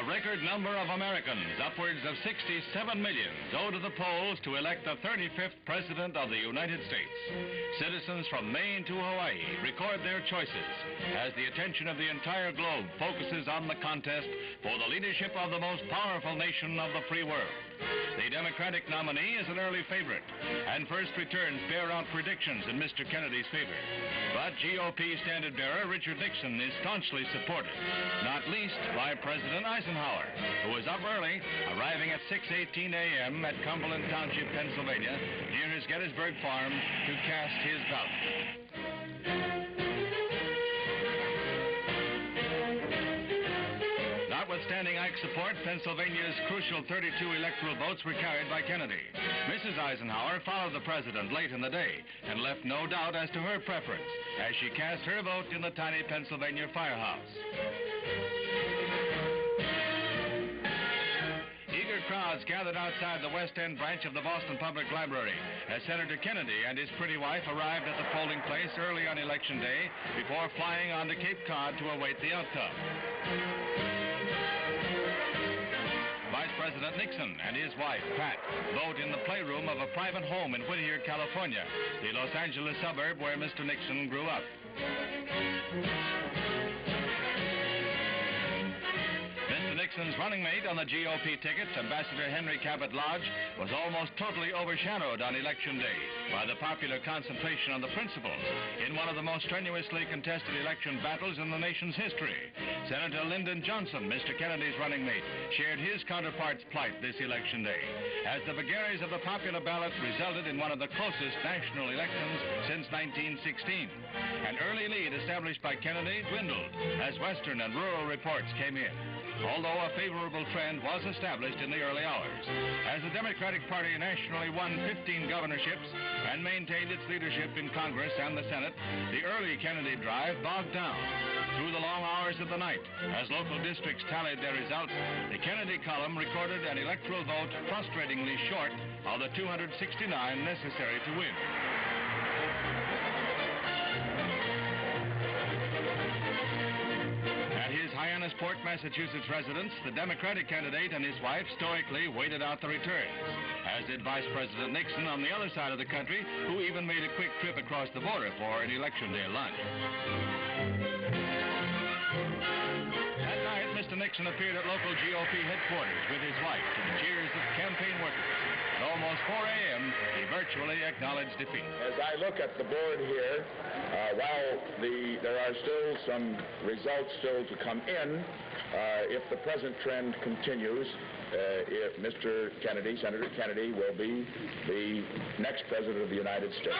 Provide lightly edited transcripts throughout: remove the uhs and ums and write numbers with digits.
A record number of Americans, upwards of 67 million, go to the polls to elect the 35th President of the United States. Citizens from Maine to Hawaii record their choices as the attention of the entire globe focuses on the contest for the leadership of the most powerful nation of the free world. The Democratic nominee is an early favorite, and first returns bear out predictions in Mr. Kennedy's favor. But GOP standard-bearer Richard Nixon is staunchly supported, not least by President Eisenhower, who was up early, arriving at 6:18 a.m. at Cumberland Township, Pennsylvania, near his Gettysburg farm, to cast his ballot. Notwithstanding Ike's support, Pennsylvania's crucial 32 electoral votes were carried by Kennedy. Mrs. Eisenhower followed the president late in the day and left no doubt as to her preference as she cast her vote in the tiny Pennsylvania firehouse. Eager crowds gathered outside the West End branch of the Boston Public Library as Senator Kennedy and his pretty wife arrived at the polling place early on Election Day before flying on to Cape Cod to await the outcome. Vice President Nixon and his wife, Pat, vote in the playroom of a private home in Whittier, California, the Los Angeles suburb where Mr. Nixon grew up. Nixon's running mate on the GOP ticket, Ambassador Henry Cabot Lodge, was almost totally overshadowed on Election Day by the popular concentration on the principles in one of the most strenuously contested election battles in the nation's history. Senator Lyndon Johnson, Mr. Kennedy's running mate, shared his counterpart's plight this Election Day, as the vagaries of the popular ballot resulted in one of the closest national elections since 1916. An early lead established by Kennedy dwindled as Western and rural reports came in, although a favorable trend was established in the early hours, as the Democratic Party nationally won 15 governorships and maintained its leadership in Congress and the Senate. The early Kennedy drive bogged down through the long hours of the night. As local districts tallied their results, the Kennedy column recorded an electoral vote frustratingly short of the 269 necessary to win. Hyannisport, Massachusetts residence, the Democratic candidate and his wife stoically waited out the returns, as did Vice President Nixon on the other side of the country, who even made a quick trip across the border for an Election Day lunch. That night, Mr. Nixon appeared at local GOP headquarters with his wife to the cheers of campaign workers. At almost 4 a.m., he virtually acknowledged defeat. As I look at the board here, while there are still some results still to come in, if the present trend continues, if Mr. Kennedy, Senator Kennedy, will be the next president of the United States.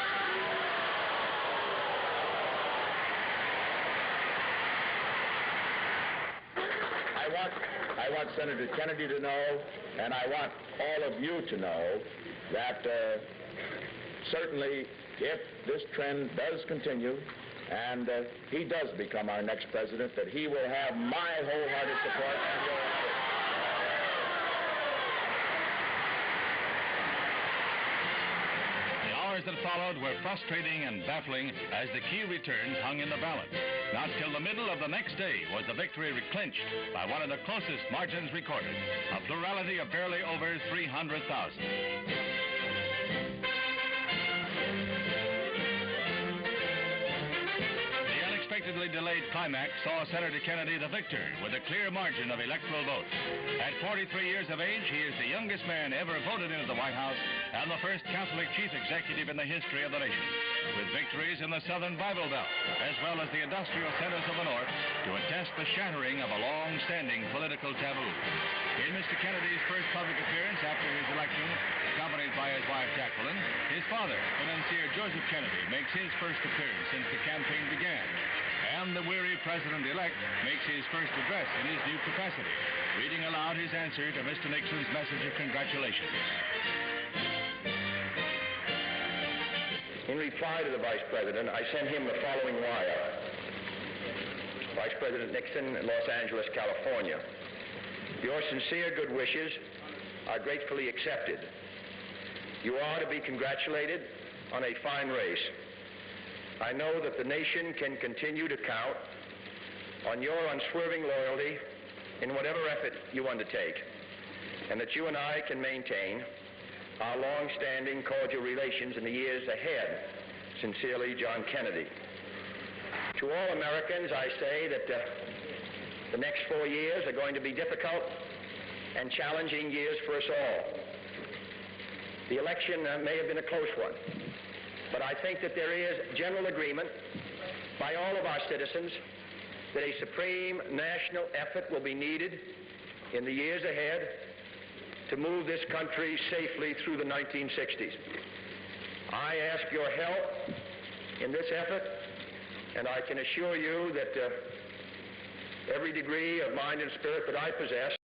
I want Senator Kennedy to know, and I want all of you to know, that certainly if this trend does continue and he does become our next president, that he will have my wholehearted support and yours. The hours that followed were frustrating and baffling as the key returns hung in the balance. Not till the middle of the next day was the victory clinched by one of the closest margins recorded, a plurality of barely over 300,000. Unexpectedly delayed climax saw Senator Kennedy the victor with a clear margin of electoral votes. At 43 years of age, he is the youngest man ever voted into the White House and the first Catholic chief executive in the history of the nation, with victories in the Southern Bible Belt as well as the industrial centers of the North to attest the shattering of a long-standing political taboo. In Mr. Kennedy's first public appearance after his election, accompanied by his wife Jacqueline, his father, Financier Joseph Kennedy, makes his first appearance since the campaign began. And the weary president-elect makes his first address in his new capacity, reading aloud his answer to Mr. Nixon's message of congratulations. In reply to the Vice President, I sent him the following wire. Vice President Nixon, Los Angeles, California. Your sincere good wishes are gratefully accepted. You are to be congratulated on a fine race. I know that the nation can continue to count on your unswerving loyalty, in whatever effort you undertake, and that you and I can maintain our long-standing cordial relations in the years ahead. Sincerely, John Kennedy. To all Americans, I say that the next 4 years are going to be difficult and challenging years for us all. The election may have been a close one, but I think that there is general agreement by all of our citizens that a supreme national effort will be needed in the years ahead to move this country safely through the 1960s. I ask your help in this effort, and I can assure you that every degree of mind and spirit that I possess